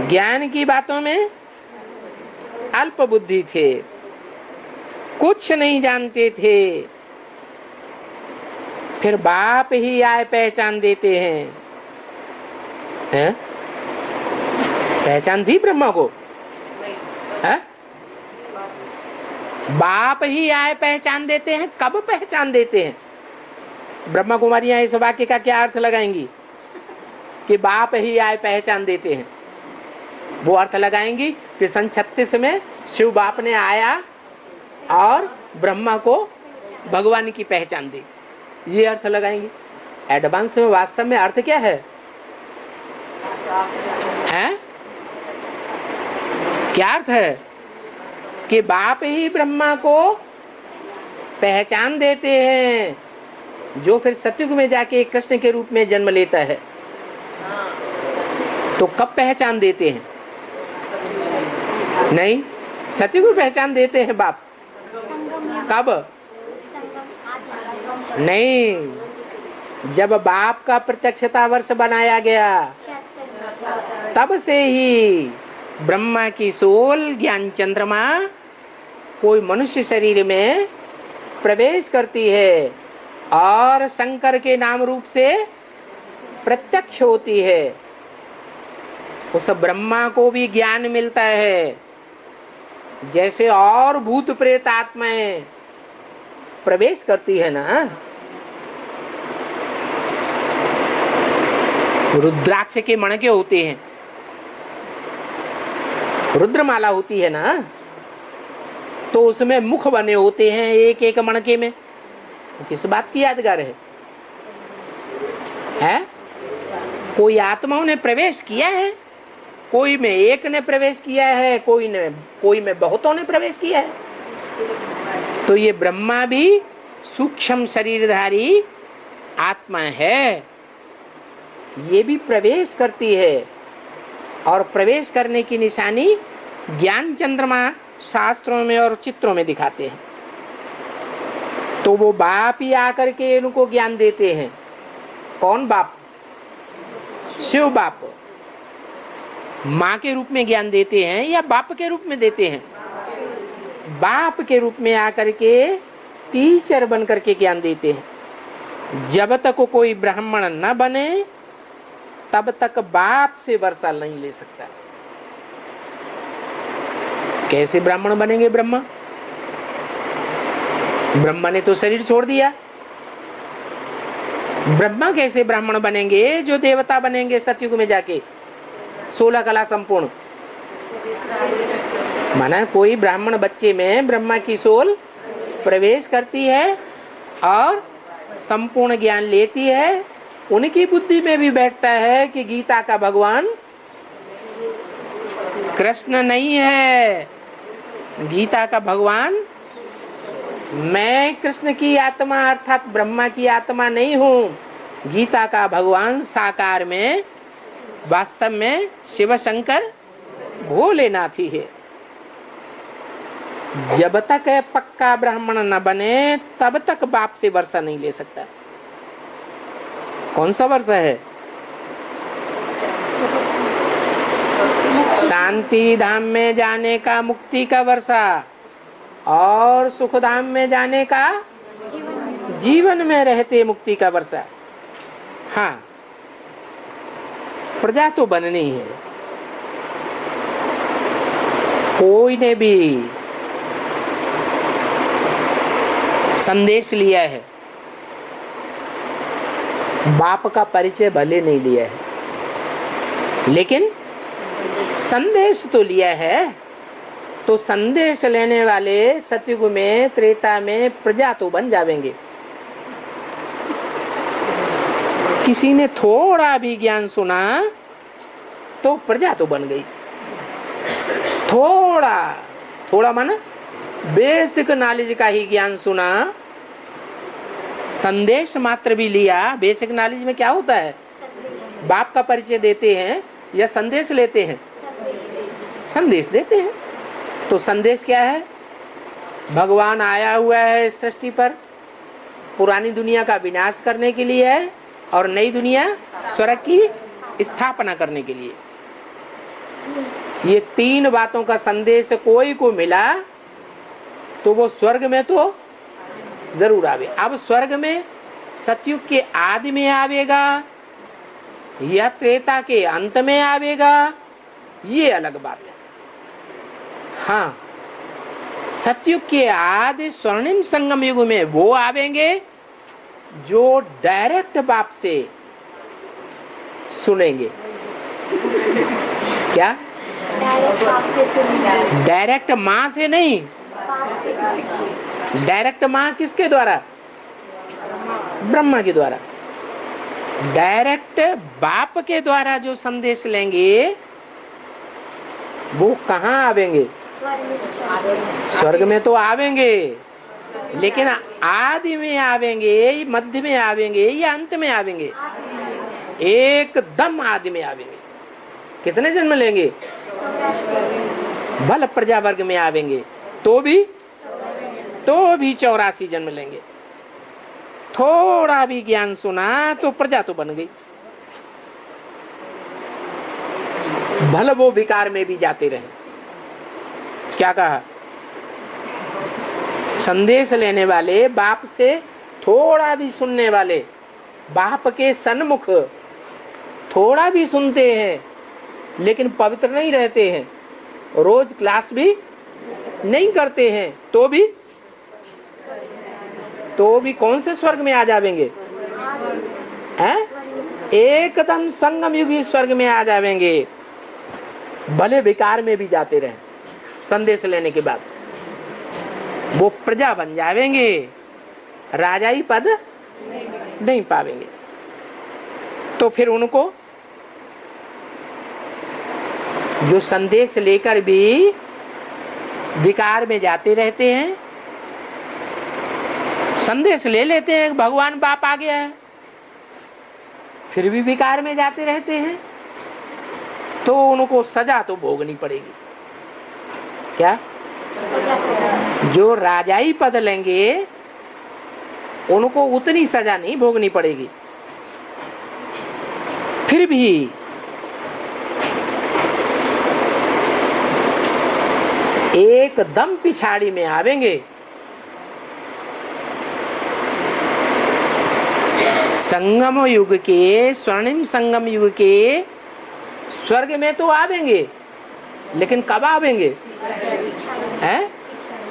ज्ञान की बातों में अल्प बुद्धि थे, कुछ नहीं जानते थे। फिर बाप ही आए पहचान देते हैं। पहचान थी ब्रह्मा को? है? बाप ही आए पहचान देते हैं। कब पहचान देते हैं? ब्रह्मा कुमारियां इस वाक्य का क्या अर्थ लगाएंगी कि बाप ही आए पहचान देते हैं? वो अर्थ लगाएंगी कि सन 36 में शिव बाप ने आया और ब्रह्मा को भगवान की पहचान दी, ये अर्थ लगाएंगी। एडवांस में वास्तव में अर्थ क्या है? हैं? क्या अर्थ है? कि बाप ही ब्रह्मा को पहचान देते हैं, जो फिर सतयुग में जाके कृष्ण के रूप में जन्म लेता है। तो कब पहचान देते हैं? नहीं, सतयुग में पहचान देते हैं बाप। कब? नहीं, जब बाप का प्रत्यक्षता वर्ष बनाया गया तब से ही ब्रह्मा की सोल ज्ञान चंद्रमा कोई मनुष्य शरीर में प्रवेश करती है और शंकर के नाम रूप से प्रत्यक्ष होती है। उस ब्रह्मा को भी ज्ञान मिलता है, जैसे और भूत प्रेत आत्माएं प्रवेश करती है ना। रुद्राक्ष के मणके होते हैं, रुद्रमाला होती है ना, तो उसमें मुख बने होते हैं एक एक मणके में। किस बात की यादगार है? कोई आत्माओं ने प्रवेश किया है, कोई में एक ने प्रवेश किया है, कोई में बहुतों ने प्रवेश किया है। तो ये ब्रह्मा भी सूक्ष्म शरीरधारी आत्मा है, ये भी प्रवेश करती है। और प्रवेश करने की निशानी ज्ञान चंद्रमा शास्त्रों में और चित्रों में दिखाते हैं। तो वो बाप ही आकर के इनको ज्ञान देते हैं। कौन बाप? शिव बाप माँ के रूप में ज्ञान देते हैं या बाप के रूप में देते हैं? बाप के रूप में आकर के टीचर बन करके ज्ञान देते हैं। जब तक कोई ब्राह्मण न बने तब तक बाप से वर्षा नहीं ले सकता। कैसे ब्राह्मण बनेंगे ब्रह्मा? ब्रह्मा ने तो शरीर छोड़ दिया। ब्रह्मा कैसे ब्राह्मण बनेंगे जो देवता बनेंगे सतयुग में जाके 16 कला संपूर्ण? माना कोई ब्राह्मण बच्चे में ब्रह्मा की सोल प्रवेश करती है और संपूर्ण ज्ञान लेती है। उनकी बुद्धि में भी बैठता है कि गीता का भगवान कृष्ण नहीं है, गीता का भगवान मैं कृष्ण की आत्मा अर्थात ब्रह्मा की आत्मा नहीं हूँ। गीता का भगवान साकार में वास्तव में शिव शंकर भोलेनाथ ही है। जब तक पक्का ब्राह्मण न बने तब तक बाप से वर्षा नहीं ले सकता। कौन सा वर्षा है? शांति धाम में जाने का मुक्ति का वर्षा और सुख धाम में जाने का जीवन में रहते मुक्ति का वर्षा। हाँ, प्रजा तो बननी है, कोई ने भी संदेश लिया है, बाप का परिचय भले नहीं लिया है, लेकिन संदेश तो लिया है। तो संदेश लेने वाले सतयुग में, त्रेता में प्रजा तो बन जाएंगे। किसी ने थोड़ा भी ज्ञान सुना तो प्रजा तो बन गई। थोड़ा माना बेसिक नॉलेज का ही ज्ञान सुना, संदेश मात्र भी लिया। बेसिक नॉलेज में क्या होता है? बाप का परिचय देते हैं या संदेश लेते हैं? संदेश देते हैं। तो संदेश क्या है? भगवान आया हुआ है इस सृष्टि पर, पुरानी दुनिया का विनाश करने के लिए है और नई दुनिया स्वर्ग की स्थापना करने के लिए। ये तीन बातों का संदेश कोई को मिला तो वो स्वर्ग में तो जरूर आवे। अब स्वर्ग में सतयुग के आदि में आवेगा या त्रेता के अंत में आवेगा, ये अलग बात है। हाँ, सतयुग के आदि स्वर्णिम संगम युग में वो आवेंगे जो डायरेक्ट बाप से सुनेंगे। क्या? डायरेक्ट माँ से नहीं, डायरेक्ट माँ किसके द्वारा? ब्रह्मा के द्वारा। डायरेक्ट बाप के द्वारा जो संदेश लेंगे वो कहाँ आवेंगे? स्वर्ग में तो आवेंगे, लेकिन आदि में आवेंगे, मध्य में आवेंगे या अंत में आवेंगे? एकदम आदि में आवेंगे। कितने जन्म लेंगे? भल प्रजा वर्ग में आवेंगे तो भी 84 जन्म लेंगे। थोड़ा भी ज्ञान सुना तो प्रजा तो बन गई। भले वो विकार में भी जाते रहे। क्या कहा? संदेश लेने वाले, बाप से थोड़ा भी सुनने वाले, बाप के सन्मुख थोड़ा भी सुनते हैं लेकिन पवित्र नहीं रहते हैं, रोज क्लास भी नहीं करते हैं, तो भी कौन से स्वर्ग में आ जाएंगे? हैं? एकदम संगम युगी स्वर्ग में आ जाएंगे। भले विकार में भी जाते रहे, संदेश लेने के बाद वो प्रजा बन जाएंगे, राजाई पद नहीं पावेंगे। तो फिर उनको जो संदेश लेकर भी विकार में जाते रहते हैं, संदेश ले लेते हैं भगवान बाप आ गया है, फिर भी विकार में जाते रहते हैं, तो उनको सजा तो भोगनी पड़ेगी। क्या? जो राजाई पद लेंगे उनको उतनी सजा नहीं भोगनी पड़ेगी, फिर भी एकदम पिछाड़ी में आवेंगे। संगम युग के, स्वर्णिम संगम युग के स्वर्ग में तो आवेंगे, लेकिन कब आवेंगे? हैं?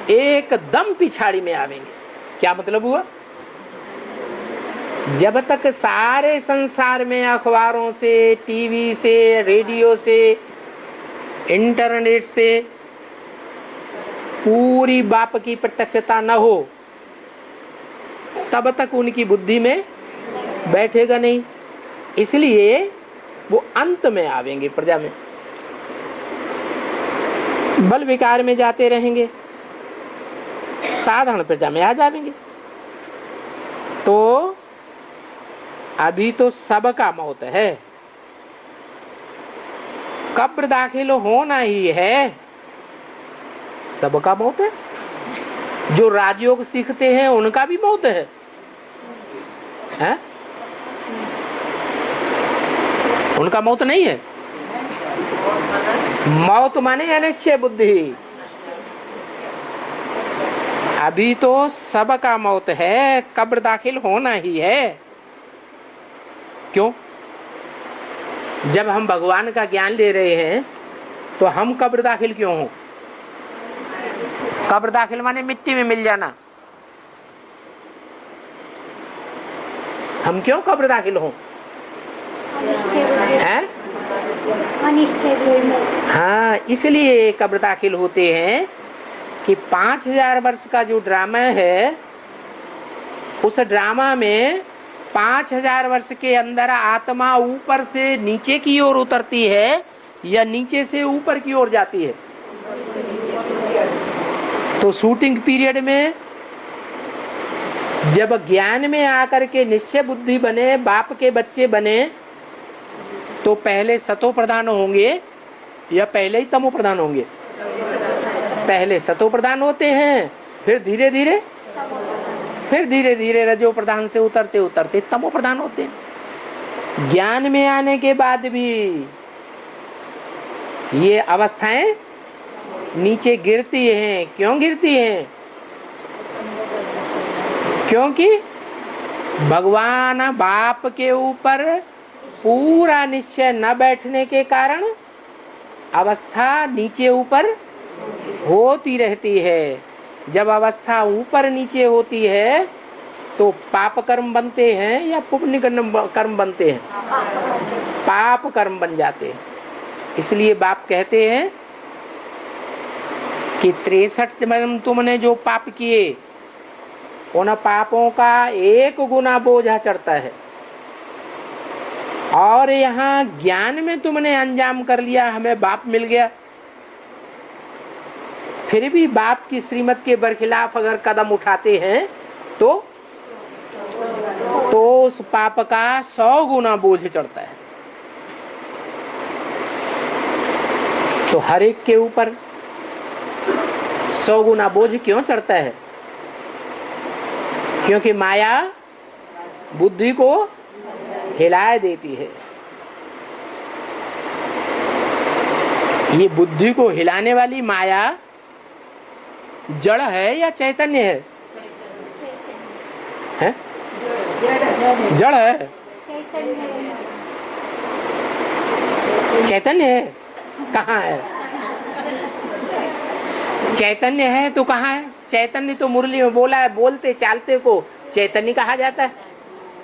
एकदम पिछाड़ी में आवेंगे। क्या मतलब हुआ? जब तक सारे संसार में अखबारों से, टीवी से, रेडियो से, इंटरनेट से पूरी बाप की प्रत्यक्षता न हो, तब तक उनकी बुद्धि में बैठेगा नहीं। इसलिए वो अंत में आवेंगे, प्रजा में, बल विकार में जाते रहेंगे, साधारण प्रजा में आ जाएंगे। तो अभी तो सबका मौत है, कब्र दाखिल होना ही है, सबका मौत है। जो राजयोग सीखते हैं उनका भी मौत है, हैं? उनका मौत नहीं है। मौत माने अनिश्चय बुद्धि। अभी तो सबका मौत है, कब्र दाखिल होना ही है। क्यों? जब हम भगवान का ज्ञान ले रहे हैं तो हम कब्र दाखिल क्यों हो? कब्र दाखिल माने मिट्टी में मिल जाना। हम क्यों कब्र दाखिल हों? हैं? हाँ, इसलिए कब्र दाखिल होते हैं कि 5000 वर्ष का जो ड्रामा है, उस ड्रामा में 5000 वर्ष के अंदर आत्मा ऊपर से नीचे की ओर उतरती है या नीचे से ऊपर की ओर जाती है। तो शूटिंग पीरियड में जब ज्ञान में आकर के निश्चय बुद्धि बने, बाप के बच्चे बने, तो पहले सतो प्रधान होंगे या पहले ही तमो प्रधान होंगे? पहले सतो प्रधान होते हैं, फिर धीरे धीरे रजो प्रधान से उतरते उतरते तमो प्रधान होते हैं। ज्ञान में आने के बाद भी ये अवस्थाएं नीचे गिरती हैं। क्यों गिरती हैं? क्योंकि भगवान बाप के ऊपर पूरा निश्चय न बैठने के कारण अवस्था नीचे ऊपर होती रहती है। जब अवस्था ऊपर नीचे होती है तो पाप कर्म बनते हैं या पुण्य कर्म बनते हैं? पाप कर्म बन जाते हैं। इसलिए बाप कहते हैं कि 63 जन्म तुमने जो पाप किए, उन पापों का 1 गुना बोझा चढ़ता है। और यहाँ ज्ञान में तुमने अंजाम कर लिया, हमें बाप मिल गया, फिर भी बाप की श्रीमत के बरखिलाफ अगर कदम उठाते हैं तो उस पाप का 100 गुना बोझ चढ़ता है। तो हर एक के ऊपर 100 गुना बोझ क्यों चढ़ता है? क्योंकि माया बुद्धि को हिलाए देती है। ये बुद्धि को हिलाने वाली माया जड़ है या चैतन्य है? हैं? जड़ है? चैतन्य है? कहाँ है? चैतन्य है तो कहाँ है? चैतन्य तो मुरली में बोला है, बोलते चालते को चैतन्य कहा जाता है।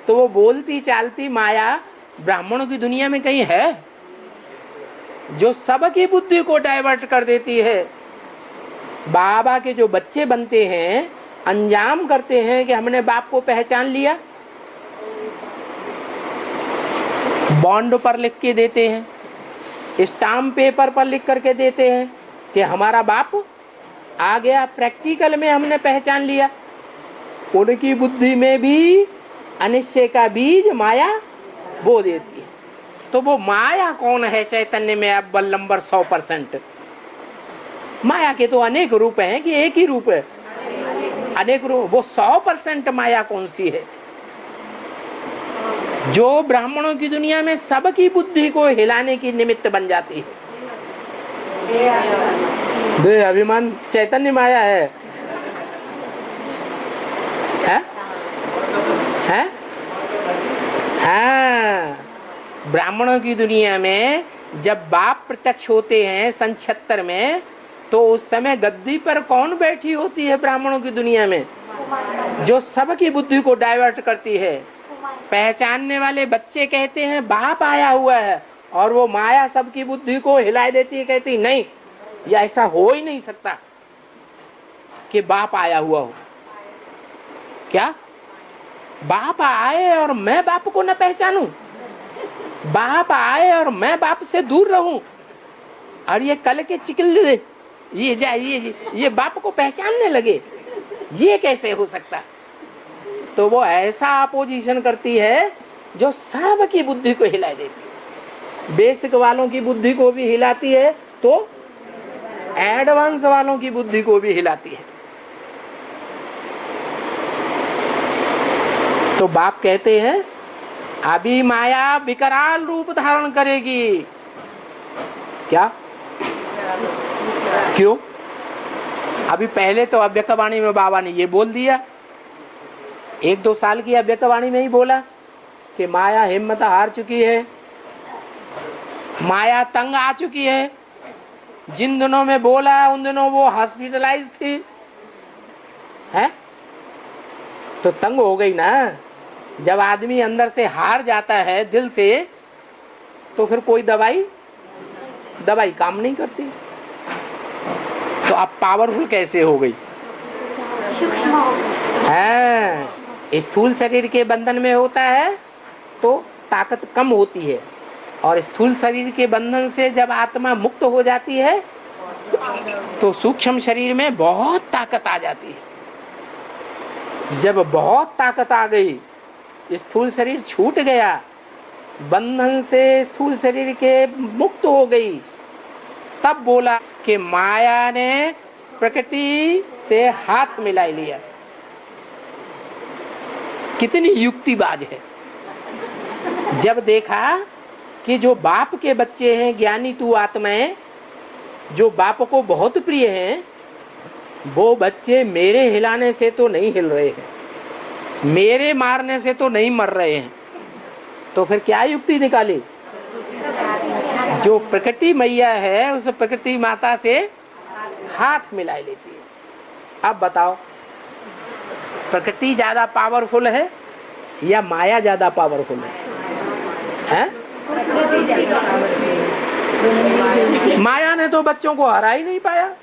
तो वो बोलती चालती माया ब्राह्मणों की दुनिया में कहीं है जो सबकी बुद्धि को डाइवर्ट कर देती है? बाबा के जो बच्चे बनते हैं, अंजाम करते हैं कि हमने बाप को पहचान लिया, बॉन्ड पर लिख के देते हैं, स्टाम्प पेपर पर लिख करके देते हैं कि हमारा बाप आ गया। प्रैक्टिकल में हमने पहचान लिया। उनकी बुद्धि में भी अनिश्चय का बीज माया बो देती है। तो वो माया कौन है चैतन्य में? अब बल नंबर 100%। माया के तो अनेक रूप हैं कि एक ही रूप है? अनेक रूप। वो 100% माया कौन सी है जो ब्राह्मणों की दुनिया में सबकी बुद्धि को हिलाने की निमित्त बन जाती है? देह अभिमान चैतन्य माया है? है? हाँ, ब्राह्मणों की दुनिया में जब बाप प्रत्यक्ष होते हैं सन 76 में, तो उस समय गद्दी पर कौन बैठी होती है ब्राह्मणों की दुनिया में जो सबकी बुद्धि को डाइवर्ट करती है? पहचानने वाले बच्चे कहते हैं बाप आया हुआ है, और वो माया सबकी बुद्धि को हिला देती है, कहती नहीं, ये ऐसा हो ही नहीं सकता कि बाप आया हुआ हो। क्या बाप आए और मैं बाप को न पहचानूं? बाप आए और मैं बाप से दूर रहूं? और ये कल के चिकल ये बाप को पहचानने लगे? ये कैसे हो सकता? तो वो ऐसा अपोजिशन करती है जो सबकी बुद्धि को हिला देती है। बेसिक वालों की बुद्धि को भी हिलाती है तो एडवांस वालों की बुद्धि को भी हिलाती है। तो बाप कहते हैं अभी माया विकराल रूप धारण करेगी। क्या? क्यों? अभी पहले तो अव्यक्तवाणी में बाबा ने ये बोल दिया, 1-2 साल की अव्यक्तवाणी में ही बोला कि माया हिम्मत हार चुकी है, माया तंग आ चुकी है, जिन दिनों में बोला उन दिनों वो हॉस्पिटलाइज थी, है? तो तंग हो गई ना। जब आदमी अंदर से हार जाता है दिल से, तो फिर कोई दवाई काम नहीं करती। तो अब पावरफुल कैसे हो गई? सूक्ष्म हो गई। हाँ, स्थूल शरीर के बंधन में होता है तो ताकत कम होती है, और स्थूल शरीर के बंधन से जब आत्मा मुक्त हो जाती है तो सूक्ष्म शरीर में बहुत ताकत आ जाती है। जब बहुत ताकत आ गई, स्थूल शरीर छूट गया, बंधन से स्थूल शरीर के मुक्त हो गई, तब बोला कि माया ने प्रकृति से हाथ मिला लिया। कितनी युक्तिबाज है। जब देखा कि जो बाप के बच्चे हैं, ज्ञानी तू आत्माएं, जो बाप को बहुत प्रिय हैं, वो बच्चे मेरे हिलाने से तो नहीं हिल रहे हैं, मेरे मारने से तो नहीं मर रहे हैं, तो फिर क्या युक्ति निकाली? जो प्रकृति मैया है उस प्रकृति माता से हाथ मिला लेती है। अब बताओ, प्रकृति ज्यादा पावरफुल है या माया ज्यादा पावरफुल है? माया ने तो बच्चों को हरा ही नहीं पाया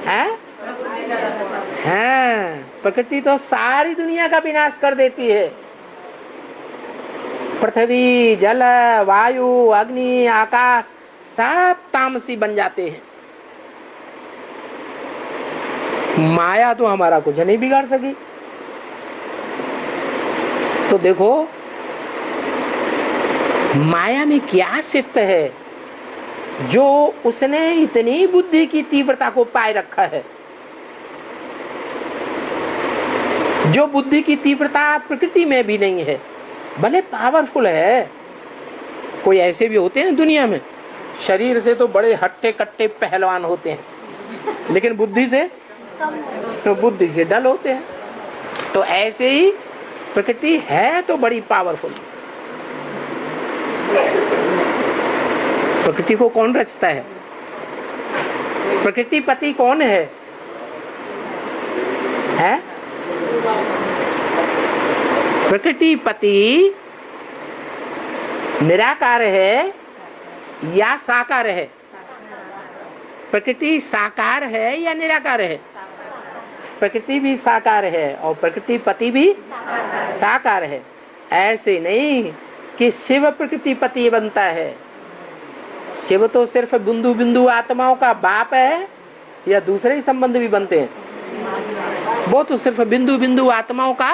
है? प्रकृति तो सारी दुनिया का विनाश कर देती है। पृथ्वी, जल, वायु, अग्नि, आकाश सब तामसी बन जाते हैं। माया तो हमारा कुछ नहीं बिगाड़ सकी। तो देखो माया में क्या सिफ्त है जो उसने इतनी बुद्धि की तीव्रता को पाए रखा है। जो बुद्धि की तीव्रता प्रकृति में भी नहीं है, भले पावरफुल है। कोई ऐसे भी होते हैं दुनिया में, शरीर से तो बड़े हट्टे कट्टे पहलवान होते हैं, लेकिन बुद्धि से डल होते हैं। तो ऐसे ही प्रकृति है तो बड़ी पावरफुल। प्रकृति को कौन रचता है? प्रकृति पति कौन है? प्रकृति पति निराकार है या साकार है? प्रकृति साकार है या निराकार है? प्रकृति भी साकार है और प्रकृति पति भी साकार है। ऐसे नहीं कि शिव प्रकृति पति बनता है। शिव तो सिर्फ बिंदु बिंदु आत्माओं का बाप है, या दूसरे ही संबंध भी बनते हैं? वो तो सिर्फ बिंदु बिंदु आत्माओं का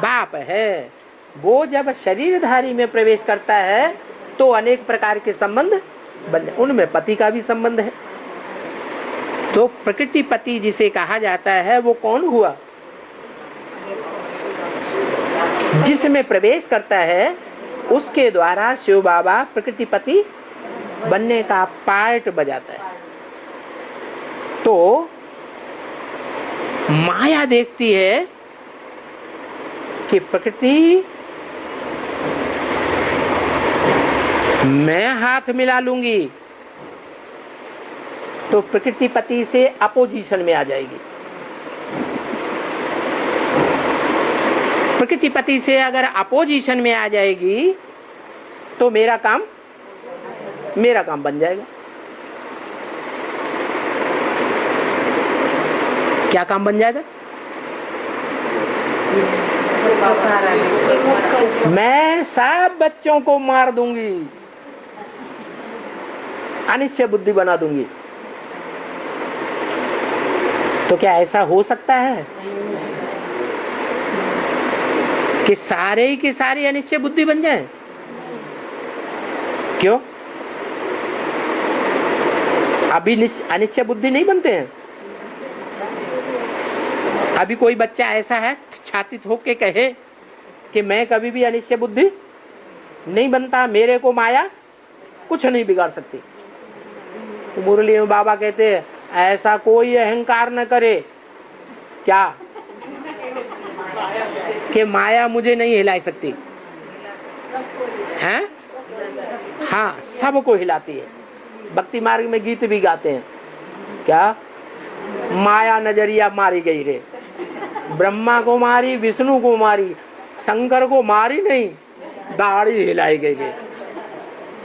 बाप है। वो जब शरीरधारी में प्रवेश करता है तो अनेक प्रकार के संबंध बन, उनमें पति का भी संबंध है। तो प्रकृति पति जिसे कहा जाता है वो कौन हुआ? जिसमें प्रवेश करता है उसके द्वारा शिव बाबा प्रकृति पति बनने का पार्ट बजाता है। तो माया देखती है कि प्रकृति मैं हाथ मिला लूंगी तो प्रकृति पति से अपोजिशन में आ जाएगी। प्रकृति पति से अगर अपोजिशन में आ जाएगी तो मेरा काम बन जाएगा। क्या काम बन जाएगा? मैं सब बच्चों को मार दूंगी, अनिश्चय बुद्धि बना दूंगी। तो क्या ऐसा हो सकता है कि सारे ही के सारे अनिश्चय बुद्धि बन जाए? क्यों? अभी अनिश्चय बुद्धि नहीं बनते हैं। अभी कोई बच्चा ऐसा है छाती ठोक के कहे कि मैं कभी भी अनिश्चय बुद्धि नहीं बनता, मेरे को माया कुछ नहीं बिगाड़ सकती। तो मुरली में बाबा कहते हैं ऐसा कोई अहंकार न करे क्या कि माया मुझे नहीं हिला सकती है? हाँ, सबको हिलाती है। भक्ति मार्ग में गीत भी गाते हैं, क्या माया नजरिया मारी गई रे, ब्रह्मा को मारी, विष्णु को मारी, शंकर को मारी नहीं, दाढ़ी हिलाई गई।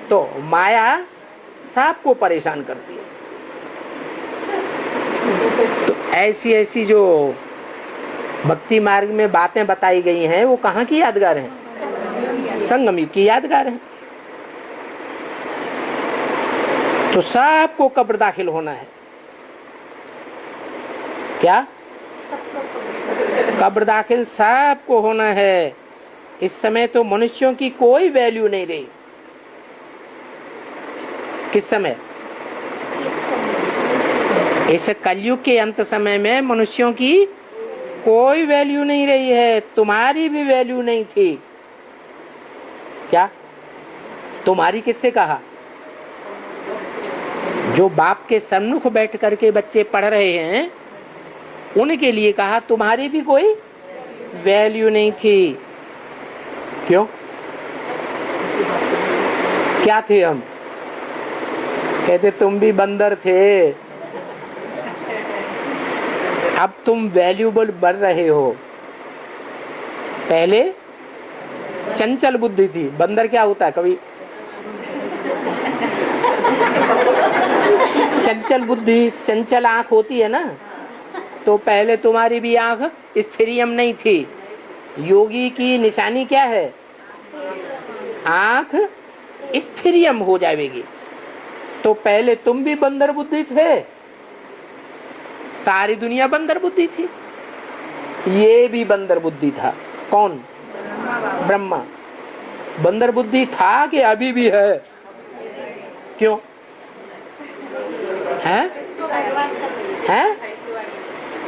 तो माया सबको परेशान करती है। तो ऐसी ऐसी जो भक्ति मार्ग में बातें बताई गई हैं वो कहाँ की यादगार हैं? संगम युग की यादगार हैं। तो सबको कब्र दाखिल होना है। क्या कब्र दाखिल सबको होना है। इस समय तो मनुष्यों की कोई वैल्यू नहीं रही। किस समय? इस कलयुग के अंत समय में मनुष्यों की कोई वैल्यू नहीं रही है। तुम्हारी भी वैल्यू नहीं थी। क्या तुम्हारी किससे कहा? जो बाप के सम्मुख बैठ करके बच्चे पढ़ रहे हैं उनके लिए कहा तुम्हारी भी कोई वैल्यू नहीं थी। क्यों? क्या थे हम? कहते तुम भी बंदर थे, अब तुम वैल्यूबल बन रहे हो। पहले चंचल बुद्धि थी। बंदर क्या होता है? कभी चंचल बुद्धि, चंचल आंख होती है ना। तो पहले तुम्हारी भी आंख स्थिरियम नहीं थी। योगी की निशानी क्या है? आंख स्थिरियम हो जाएगी। तो पहले तुम भी बंदर बुद्धि थे, सारी दुनिया बंदर बुद्धि थी, ये भी बंदर बुद्धि था। कौन? ब्रह्मा। बंदर बुद्धि था कि अभी भी है? क्यों है?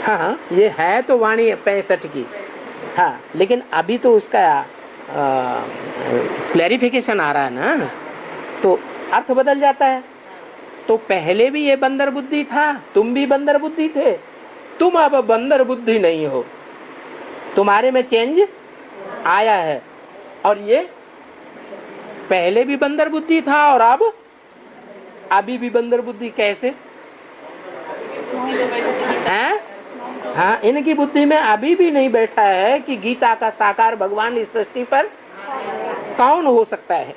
हाँ हाँ, ये है तो वाणी 65 की। हाँ, लेकिन अभी तो उसका क्लैरिफिकेशन आ रहा है ना, तो अर्थ बदल जाता है। तो पहले भी ये बंदर बुद्धि था, तुम भी बंदर बुद्धि थे, तुम अब बंदर बुद्धि नहीं हो, तुम्हारे में चेंज आया है। और ये पहले भी बंदर बुद्धि था और अब अभी भी बंदर बुद्धि। कैसे? हैं? हाँ, इनकी बुद्धि में अभी भी नहीं बैठा है कि गीता का साकार भगवान इस सृष्टि पर कौन हो सकता है।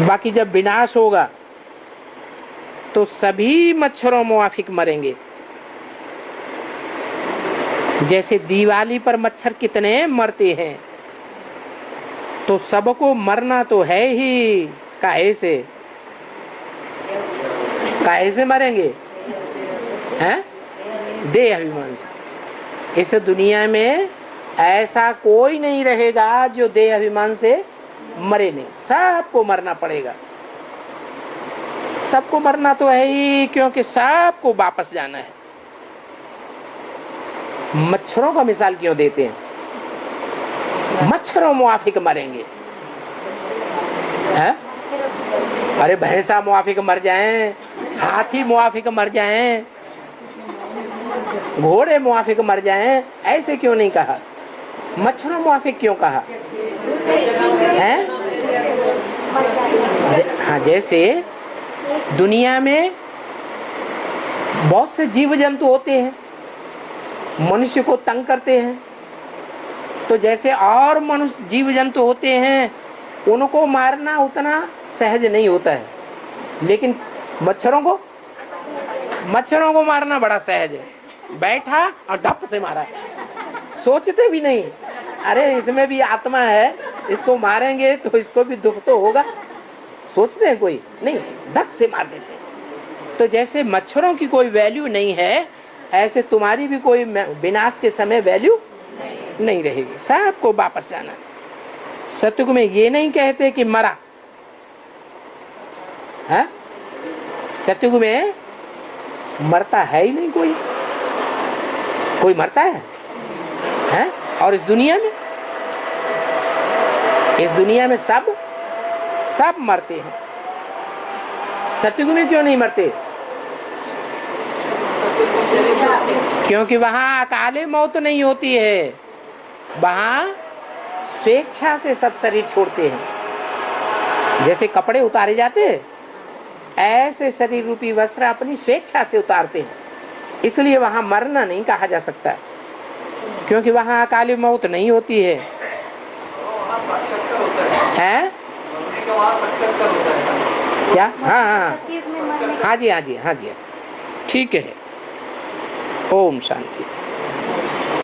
बाकी जब विनाश होगा तो सभी मच्छरों मुआफिक मरेंगे। जैसे दिवाली पर मच्छर कितने मरते हैं, तो सबको मरना तो है ही। काहे से? काहे से मरेंगे? हैं? देह अभिमान से। इस दुनिया में ऐसा कोई नहीं रहेगा जो देह अभिमान से मरे नहीं। सबको मरना पड़ेगा। सबको मरना तो है ही, क्योंकि सबको वापस जाना है। मच्छरों का मिसाल क्यों देते हैं? मच्छरों मुआफिक मरेंगे। है? अरे भैंसा मुआफिक मर जाएं, हाथी मुआफिक मर जाएं, घोड़े मुआफिक मर जाएं, ऐसे क्यों नहीं कहा? मच्छरों मुआफिक क्यों कहा है? हाँ, जैसे दुनिया में बहुत से जीव जंतु होते हैं, मनुष्य को तंग करते हैं। तो जैसे और मनुष्य जीव जंतु होते हैं, उनको मारना उतना सहज नहीं होता है, लेकिन मच्छरों को मारना बड़ा सहज है। बैठा और धप से मारा, सोचते भी नहीं अरे इसमें भी आत्मा है, इसको मारेंगे तो इसको भी दुख तो होगा। सोचते हैं कोई नहीं, धक से मार देते हैं। तो जैसे मच्छरों की कोई वैल्यू नहीं है, ऐसे तुम्हारी भी कोई विनाश के समय वैल्यू नहीं रहेगी। सबको वापस जाना। सतयुग में ये नहीं कहते कि मरा है। सतयुग में मरता है ही नहीं कोई। कोई मरता है? और इस दुनिया में सब मरते हैं। सतयुग में क्यों नहीं मरते? क्योंकि वहां अकाले मौत नहीं होती है, वहां स्वेच्छा से सब शरीर छोड़ते हैं। जैसे कपड़े उतारे जाते हैं, ऐसे शरीर रूपी वस्त्र अपनी स्वेच्छा से उतारते हैं। इसलिए वहां मरना नहीं कहा जा सकता, क्योंकि वहां अकाली मौत नहीं होती है। हैं? क्या? हाँ हाँ सत्युग में मरने हाँ जी, हाँ जी, हाँ जी, ठीक है। ओम शांति।